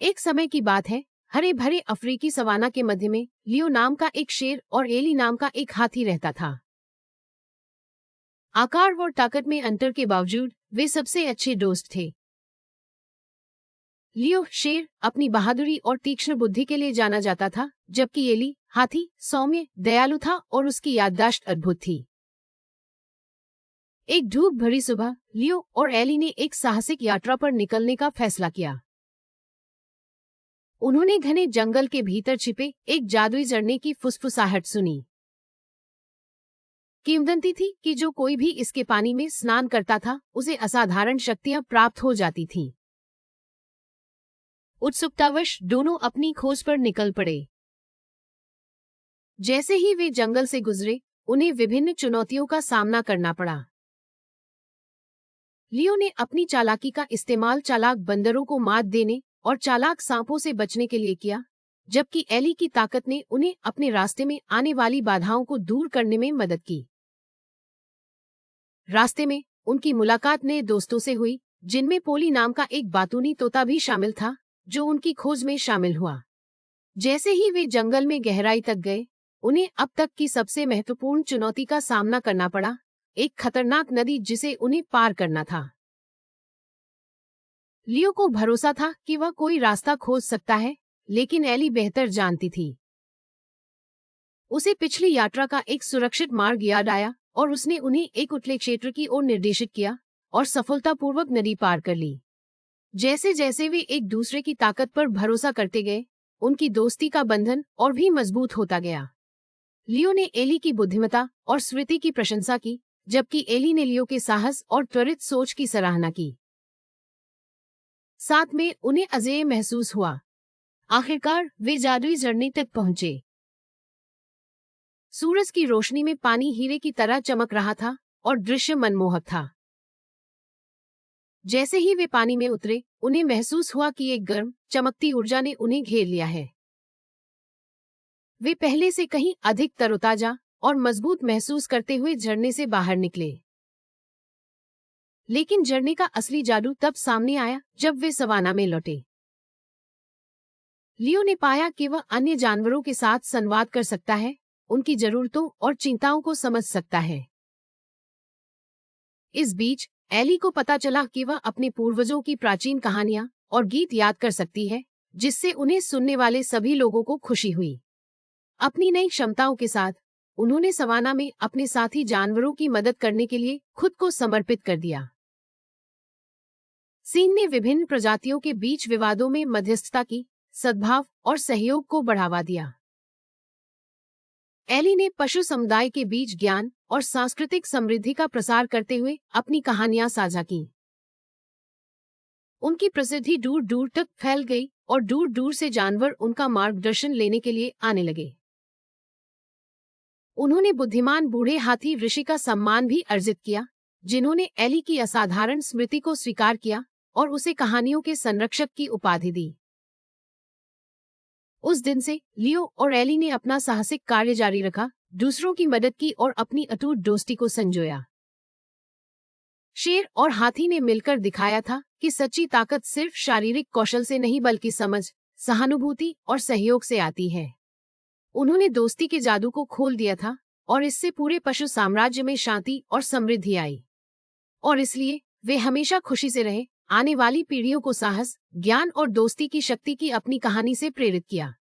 एक समय की बात है, हरे भरे अफ्रीकी सवाना के मध्य में लियो नाम का एक शेर और एली नाम का एक हाथी रहता था। आकार और ताकत में अंतर के बावजूद वे सबसे अच्छे दोस्त थे। लियो शेर अपनी बहादुरी और तीक्ष्ण बुद्धि के लिए जाना जाता था, जबकि एली हाथी सौम्य, दयालु था और उसकी याददाश्त अद्भुत थी। एक धूप भरी सुबह लियो और एली ने एक साहसिक यात्रा पर निकलने का फैसला किया। उन्होंने घने जंगल के भीतर छिपे एक जादुई झरने की फुसफुसाहट सुनी। किंवदंती थी कि जो कोई भी इसके पानी में स्नान करता था, उसे असाधारण शक्तियां प्राप्त हो जाती थीं। उत्सुकतावश दोनों अपनी खोज पर निकल पड़े। जैसे ही वे जंगल से गुजरे, उन्हें विभिन्न चुनौतियों का सामना करना पड़ा। लियो ने अपनी चालाकी का इस्तेमाल चालाक बंदरों को मात देने और चालाक सांपों से बचने के लिए किया, जबकि एली की ताकत ने उन्हें अपने रास्ते में आने वाली बाधाओं को दूर करने में मदद की। रास्ते में उनकी मुलाकात नए दोस्तों से हुई, जिनमें पोली नाम का एक बातूनी तोता भी शामिल था, जो उनकी खोज में शामिल हुआ। जैसे ही वे जंगल में गहराई तक गए, उन्हें अब तक की सबसे महत्वपूर्ण चुनौती का सामना करना पड़ा, एक खतरनाक नदी जिसे उन्हें पार करना था। लियो को भरोसा था कि वह कोई रास्ता खोज सकता है, लेकिन एली बेहतर जानती थी। उसे पिछली यात्रा का एक सुरक्षित मार्ग याद आया और उसने उन्हें एक उथले क्षेत्र की ओर निर्देशित किया और सफलतापूर्वक नदी पार कर ली। जैसे जैसे वे एक दूसरे की ताकत पर भरोसा करते गए, उनकी दोस्ती का बंधन और भी मजबूत होता गया। लियो ने एली की बुद्धिमत्ता और स्मृति की प्रशंसा की, जबकि एली ने लियो के साहस और त्वरित सोच की सराहना की। साथ में उन्हें अजेय महसूस हुआ। आखिरकार वे जादुई झरने तक पहुंचे। सूरज की रोशनी में पानी हीरे की तरह चमक रहा था और दृश्य मनमोहक था। जैसे ही वे पानी में उतरे, उन्हें महसूस हुआ कि एक गर्म, चमकती ऊर्जा ने उन्हें घेर लिया है। वे पहले से कहीं अधिक तरोताजा और मजबूत महसूस करते हुए झरने से बाहर निकले। लेकिन झरने का असली जादू तब सामने आया जब वे सवाना में लौटे। लियो ने पाया कि वह अन्य जानवरों के साथ संवाद कर सकता है, उनकी जरूरतों और चिंताओं को समझ सकता है। इस बीच एली को पता चला कि वह अपने पूर्वजों की प्राचीन कहानियां और गीत याद कर सकती है, जिससे उन्हें सुनने वाले सभी लोगों को खुशी हुई। अपनी नई क्षमताओं के साथ उन्होंने सवाना में अपने साथी जानवरों की मदद करने के लिए खुद को समर्पित कर दिया। सीन ने विभिन्न प्रजातियों के बीच विवादों में मध्यस्थता की, सद्भाव और सहयोग को बढ़ावा दिया। एली ने पशु समुदाय के बीच ज्ञान और सांस्कृतिक समृद्धि का प्रसार करते हुए अपनी कहानियां साझा की। उनकी प्रसिद्धि दूर दूर तक फैल गई और दूर दूर से जानवर उनका मार्गदर्शन लेने के लिए आने लगे। उन्होंने बुद्धिमान बूढ़े हाथी ऋषि का सम्मान भी अर्जित किया, जिन्होंने एली की असाधारण स्मृति को स्वीकार किया और उसे कहानियों के संरक्षक की उपाधि दी। उस दिन से लियो और एली ने अपना साहसिक कार्य जारी रखा, दूसरों की मदद की और अपनी अटूट दोस्ती को संजोया। शेर और हाथी ने मिलकर दिखाया था कि सच्ची ताकत सिर्फ शारीरिक कौशल से नहीं बल्कि समझ, सहानुभूति और सहयोग से आती है। उन्होंने दोस्ती के जादू को खोल दिया था और इससे पूरे पशु साम्राज्य में शांति और समृद्धि आई। और इसलिए वे हमेशा खुशी से रहे, आने वाली पीढ़ियों को साहस, ज्ञान और दोस्ती की शक्ति की अपनी कहानी से प्रेरित किया।